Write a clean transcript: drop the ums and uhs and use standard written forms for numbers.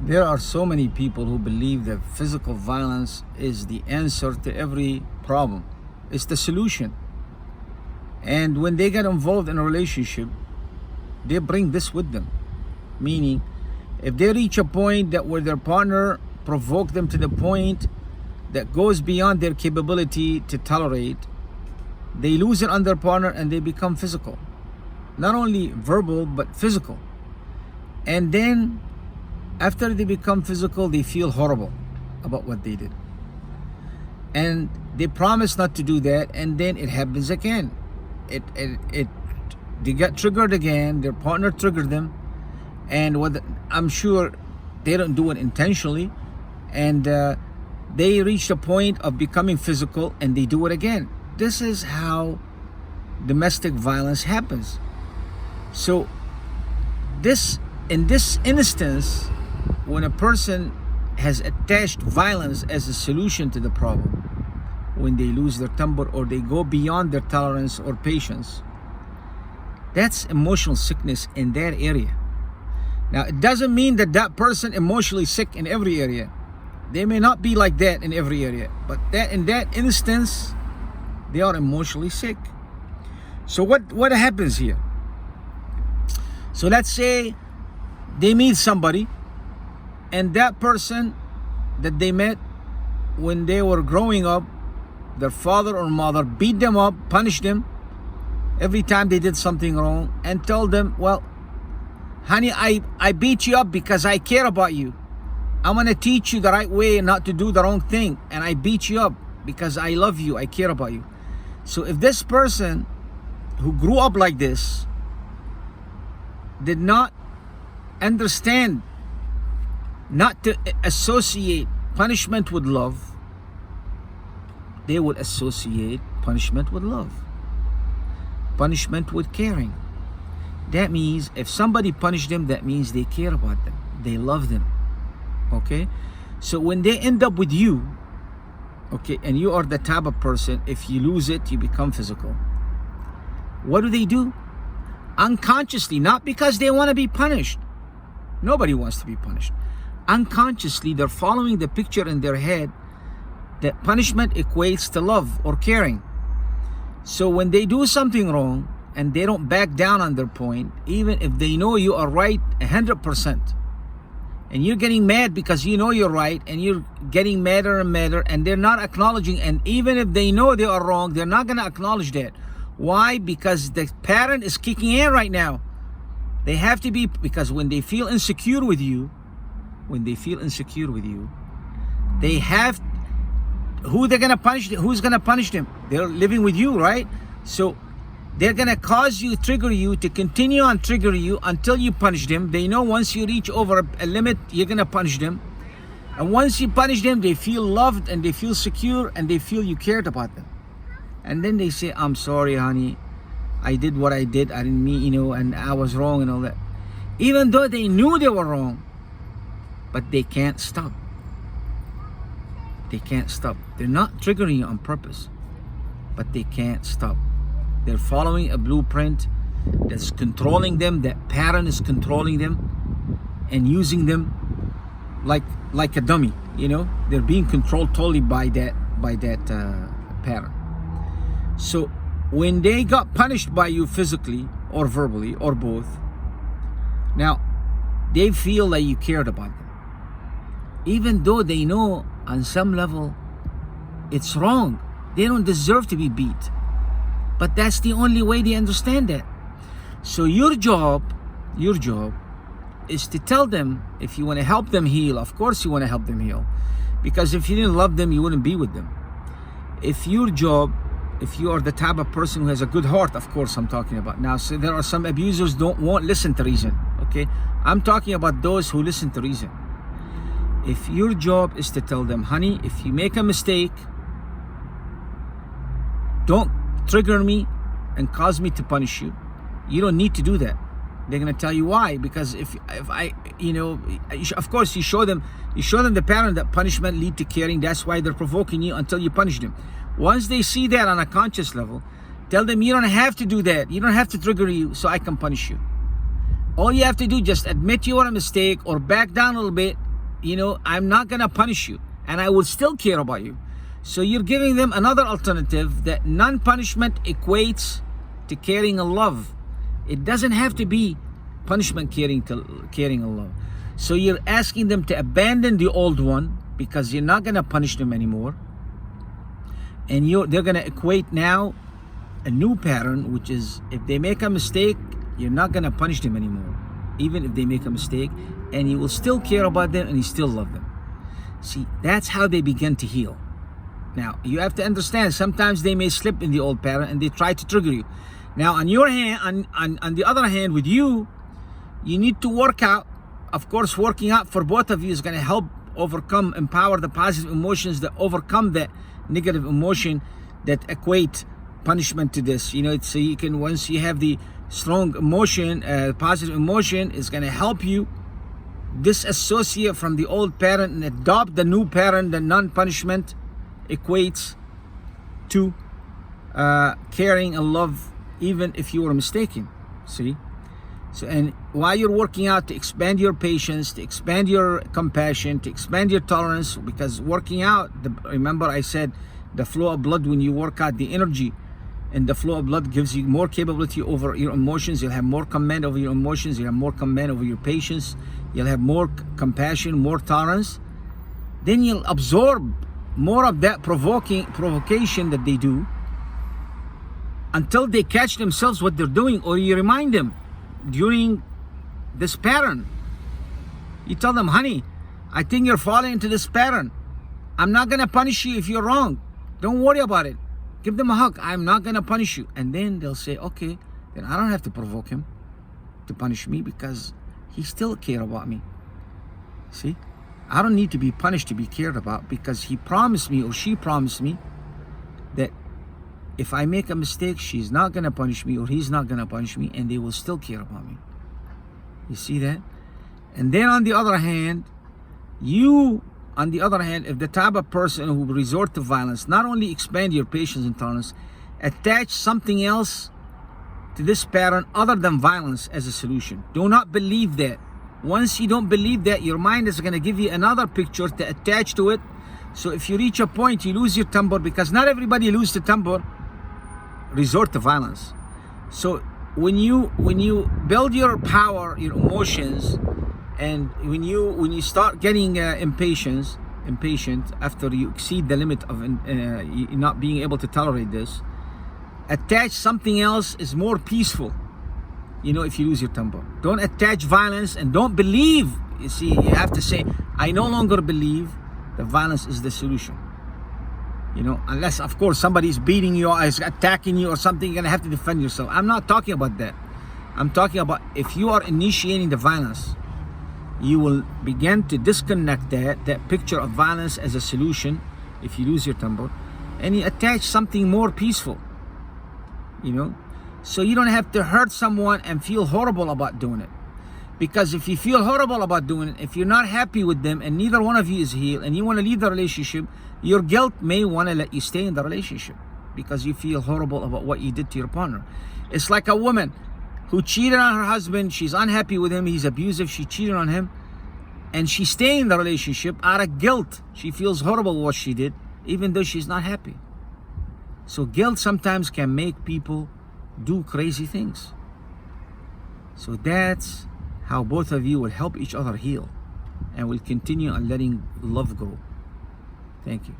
There are so many people who believe that physical violence is the answer to every problem. It's the solution. And when they get involved in a relationship, they bring this with them. Meaning, if they reach a point that where their partner provoke them to the point that goes beyond their capability to tolerate, they lose it on their partner and they become physical. Not only verbal, but physical. And then after they become physical, they feel horrible about what they did. And they promise not to do that, and then it happens again. They get triggered again, their partner triggered them, and I'm sure they don't do it intentionally, and they reach the point of becoming physical and they do it again. This is how domestic violence happens. So in this instance, when a person has attached violence as a solution to the problem, when they lose their temper or they go beyond their tolerance or patience, that's emotional sickness in that area. Now, it doesn't mean that that person emotionally sick in every area. They may not be like that in every area, but that in that instance, they are emotionally sick. So what happens here? So let's say they meet somebody, and that person that they met when they were growing up, their father or mother beat them up, punished them every time they did something wrong, and told them, well, honey, I beat you up because I care about you. I'm going to teach you the right way and not to do the wrong thing. And I beat you up because I love you, I care about you. So if this person who grew up like this did not understand not to associate punishment with love, they would associate punishment with love, punishment with caring. That means if somebody punished them, that means they care about them, they love them. Okay, so when they end up with you, okay, and you are the type of person, if you lose it, you become physical. What do? Unconsciously, not because they want to be punished. Nobody wants to be punished. Unconsciously, they're following the picture in their head that punishment equates to love or caring. So when they do something wrong and they don't back down on their point, even if they know you are right 100%, and you're getting mad because you know you're right, and you're getting madder and madder, and they're not acknowledging, and even if they know they are wrong, they're not going to acknowledge that. Why? Because the pattern is kicking in right now. They have to be, because when they feel insecure with you, they have, who they're going to punish? Who's going to punish them? They're living with you, right? So they're going to cause you, trigger you to continue on triggering you until you punish them. They know once you reach over a limit, you're going to punish them. And once you punish them, they feel loved and they feel secure and they feel you cared about them. And then they say, I'm sorry, honey. I did what I did. I didn't mean, and I was wrong and all that. Even though they knew they were wrong, but they can't stop. They can't stop. They're not triggering you on purpose, but they can't stop. They're following a blueprint that's controlling them. That pattern is controlling them and using them like a dummy. They're being controlled totally by that pattern. So when they got punished by you physically or verbally or both, now they feel that you cared about them, even though they know on some level it's wrong. They don't deserve to be beat, but that's the only way they understand that. So your job is to tell them, if you want to help them heal, of course you want to help them heal, because if you didn't love them, you wouldn't be with them. If you are the type of person who has a good heart, of course I'm talking about. Now, so there are some abusers won't listen to reason, okay? I'm talking about those who listen to reason. If your job is to tell them, honey, if you make a mistake, don't trigger me and cause me to punish you. You don't need to do that. They're gonna tell you why. Because if I, of course you show them the pattern that punishment lead to caring. That's why they're provoking you until you punish them. Once they see that on a conscious level, tell them you don't have to do that. You don't have to trigger you so I can punish you. All you have to do, just admit you are a mistake or back down a little bit I'm not gonna punish you, and I will still care about you. So you're giving them another alternative that non-punishment equates to caring and love. It doesn't have to be punishment caring and love. So you're asking them to abandon the old one because you're not gonna punish them anymore, and they're gonna equate now a new pattern, which is if they make a mistake, you're not gonna punish them anymore, even if they make a mistake, and you will still care about them and you still love them. See, that's how they begin to heal. Now, you have to understand, sometimes they may slip in the old pattern and they try to trigger you. Now, on your hand, on the other hand, with you need to work out. Of course, working out for both of you is going to help empower the positive emotions that overcome that negative emotion that equate punishment to this. So you can, once you have the strong emotion, positive emotion, is going to help you disassociate from the old pattern and adopt the new pattern. The non-punishment equates to caring and love, even if you were mistaken. See? So, and while you're working out to expand your patience, to expand your compassion, to expand your tolerance, because working out, remember I said the flow of blood, when you work out, the energy and the flow of blood gives you more capability over your emotions. You'll have more command over your emotions. You'll have more command over your patience. You'll have more compassion, more tolerance. Then you'll absorb more of that provocation that they do until they catch themselves what they're doing, or you remind them during this pattern. You tell them, honey, I think you're falling into this pattern. I'm not gonna punish you if you're wrong. Don't worry about it. Give them a hug. I'm not gonna punish you. And then they'll say, okay, then I don't have to provoke him to punish me because he still cares about me. See? I don't need to be punished to be cared about, because he promised me, or she promised me, that if I make a mistake, she's not gonna punish me, or he's not gonna punish me, and they will still care about me. You see that? And then on the other hand, if the type of person who resort to violence, not only expand your patience and tolerance, attach something else to this pattern other than violence as a solution. Do not believe that. Once you don't believe that, your mind is going to give you another picture to attach to it. So if you reach a point, you lose your temper, because not everybody loses the temper, resort to violence. So when you build your power, your emotions, and when you start getting impatient after you exceed the limit of not being able to tolerate this, attach something else is more peaceful. If you lose your temper, don't attach violence, and don't believe. You see, you have to say, I no longer believe that violence is the solution. Unless, of course, somebody's beating you or is attacking you or something, you're gonna have to defend yourself. I'm not talking about that. I'm talking about if you are initiating the violence, you will begin to disconnect that picture of violence as a solution if you lose your temper, and you attach something more peaceful. So you don't have to hurt someone and feel horrible about doing it. Because if you feel horrible about doing it, if you're not happy with them and neither one of you is healed and you want to leave the relationship, your guilt may want to let you stay in the relationship because you feel horrible about what you did to your partner. It's like a woman who cheated on her husband. She's unhappy with him. He's abusive. She cheated on him. And she's staying in the relationship out of guilt. She feels horrible what she did, even though she's not happy. So guilt sometimes can make people do crazy things. So that's how both of you will help each other heal, and will continue on letting love go. Thank you.